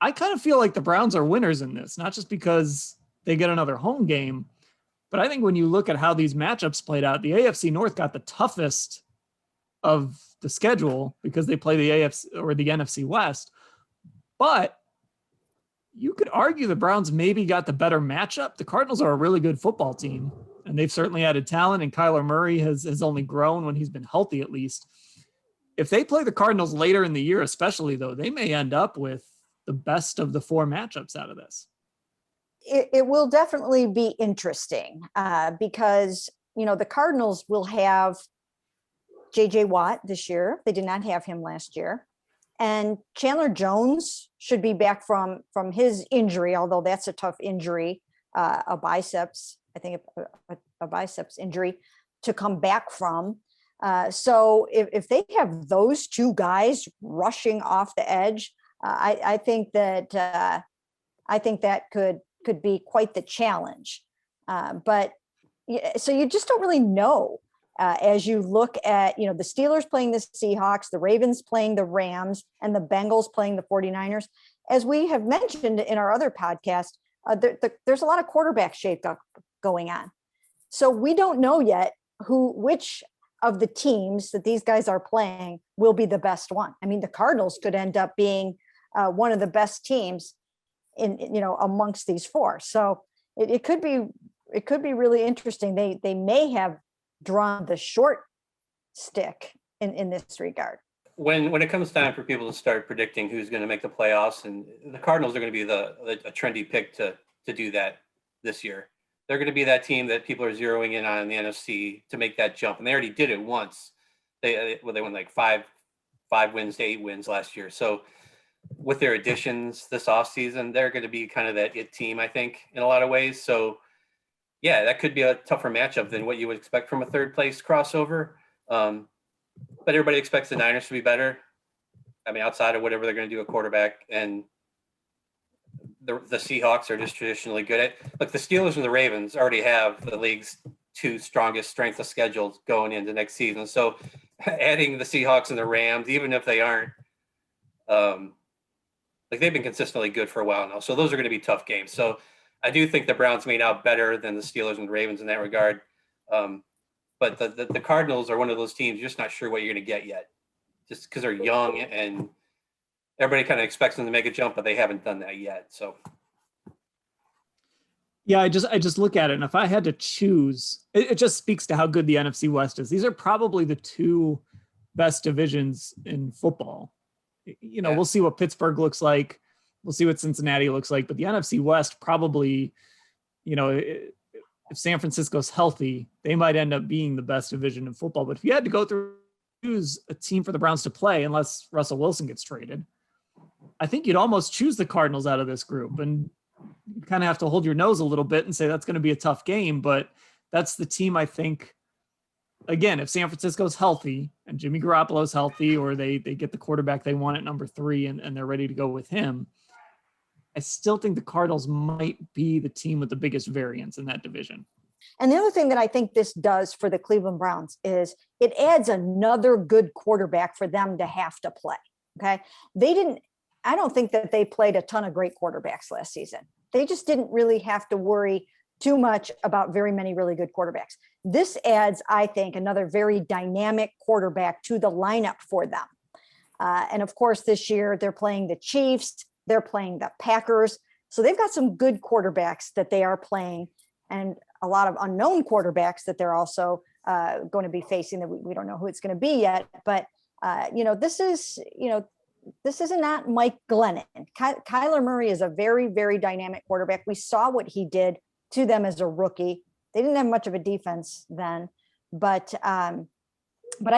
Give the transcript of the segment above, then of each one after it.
I kind of feel like the Browns are winners in this, not just because they get another home game, but I think when you look at how these matchups played out, the AFC North got the toughest of the schedule because they play the AFC or the NFC West. But you could argue the Browns maybe got the better matchup. The Cardinals are a really good football team, and they've certainly added talent, and Kyler Murray has only grown when he's been healthy, at least. If they play the Cardinals later in the year, especially, though, they may end up with the best of the 4 matchups out of this. It will definitely be interesting because, the Cardinals will have J.J. Watt this year. They did not have him last year. And Chandler Jones should be back from his injury, although that's a tough injury, a biceps injury to come back from. So if they have those 2 guys rushing off the edge, I think that could be quite the challenge. But so you just don't really know as you look at, the Steelers playing the Seahawks, the Ravens playing the Rams, and the Bengals playing the 49ers. As we have mentioned in our other podcast, there's a lot of quarterback shakeup going on. So we don't know yet which of the teams that these guys are playing will be the best one. I mean, the Cardinals could end up being one of the best teams amongst these 4. So it could be really interesting. They may have drawn the short stick in this regard. When it comes time for people to start predicting who's going to make the playoffs, and the Cardinals are going to be a trendy pick to do that this year. They're going to be that team that people are zeroing in on in the NFC to make that jump, and they already did it once. They won like 5 wins to 8 wins last year. So with their additions this offseason, they're going to be kind of that it team, I think, in a lot of ways. So yeah, that could be a tougher matchup than what you would expect from a third place crossover. But everybody expects the Niners to be better. I mean, outside of whatever they're going to do at quarterback, and the Seahawks are just traditionally good at. Look, the Steelers and the Ravens already have the league's 2 strongest strength of schedules going into next season. So adding the Seahawks and the Rams, even if they aren't, they've been consistently good for a while now. So those are going to be tough games. So I do think the Browns made out better than the Steelers and the Ravens in that regard. But the Cardinals are one of those teams you're just not sure what you're going to get yet, just because they're young and everybody kind of expects them to make a jump, but they haven't done that yet. So. Yeah, I just look at it, and if I had to choose, it just speaks to how good the NFC West is. These are probably the 2 best divisions in football. Yeah. We'll see what Pittsburgh looks like. We'll see what Cincinnati looks like, but the NFC West probably, if San Francisco's healthy, they might end up being the best division in football. But if you had to go through, choose a team for the Browns to play, unless Russell Wilson gets traded, I think you'd almost choose the Cardinals out of this group. And you kind of have to hold your nose a little bit and say that's going to be a tough game, but that's the team I think. Again, if San Francisco's healthy and Jimmy Garoppolo's healthy, or they get the quarterback they want at number 3 and they're ready to go with him, I still think the Cardinals might be the team with the biggest variance in that division. And the other thing that I think this does for the Cleveland Browns is it adds another good quarterback for them to have to play. Okay. I don't think that they played a ton of great quarterbacks last season. They just didn't really have to worry too much about very many really good quarterbacks. This adds, I think, another very dynamic quarterback to the lineup for them. And of course, this year they're playing the Chiefs, they're playing the Packers. So they've got some good quarterbacks that they are playing, and a lot of unknown quarterbacks that they're also going to be facing that we don't know who it's going to be yet. But, this is not Mike Glennon. Kyler Murray is a very, very dynamic quarterback. We saw what he did to them as a rookie. They didn't have much of a defense then, but I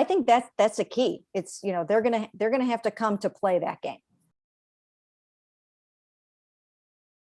think that's a key. It's, they're going to have to come to play that game.